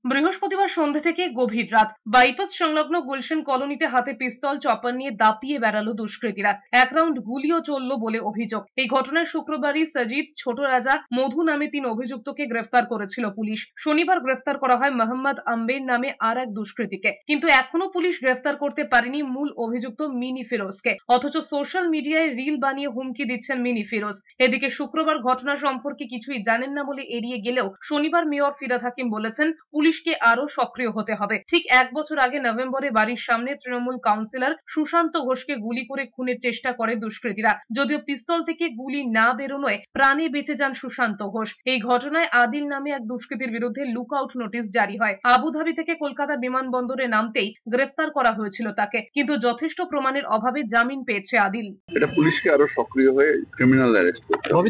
বৃহস্পতিবার সন্ধ্যে থেকে গভীর রাত বাইপাস সংলগ্ন গুলশান কলোনিতে হাতে পিস্তল চপার নিয়ে দাপিয়ে বেড়ালো দুষ্কৃতীরা। এক রাউন্ড গুলিও চলল বলে অভিযোগ। এই ঘটনায় শুক্রবারই সজিদ, ছোট রাজা, মধু নামে 3 অভিযুক্তকে গ্রেফতার করেছিল পুলিশ। শনিবার গ্রেফতার করা হয় মোহাম্মদ আম্বের নামে আর এক দুষ্কৃতীকে। কিন্তু এখনো পুলিশ গ্রেফতার করতে পারেনি মূল অভিযুক্ত মিনি ফিরোজকে। অথচ সোশ্যাল মিডিয়ায় রিল বানিয়ে হুমকি দিচ্ছেন মিনি ফিরোজ। এদিকে শুক্রবার ঘটনা সম্পর্কে কিছুই জানেন না বলে এড়িয়ে গেলেও শনিবার মেয়র ফিরহাদ হাকিম বলেছেন পুলিশকে আরো সক্রিয় হতে হবে। ঠিক 1 বছর আগে নভেম্বরে বাড়ির সামনে তৃণমূল কাউন্সিলর সুশান্ত ঘোষকে গুলি করে খুনের চেষ্টা করে দুষ্কৃতীরা। যদিও পিস্তল থেকে গুলি না বেরোনোয় প্রাণে বেঁচে যান সুশান্ত ঘোষ। এই ঘটনায় আদিল নামে এক দুষ্কৃতীর বিরুদ্ধে লুকআউট নোটিশ জারি হয়। আবুধাবি থেকে কলকাতা বিমানবন্দরে নামতেই গ্রেফতার করা হয়েছিল তাকে, কিন্তু যথেষ্ট প্রমাণের অভাবে জামিন পেয়েছে আদিল। এটা পুলিশকে আরো সক্রিয় হয়ে ক্রিমিনাল অ্যারেস্ট করতে হবে।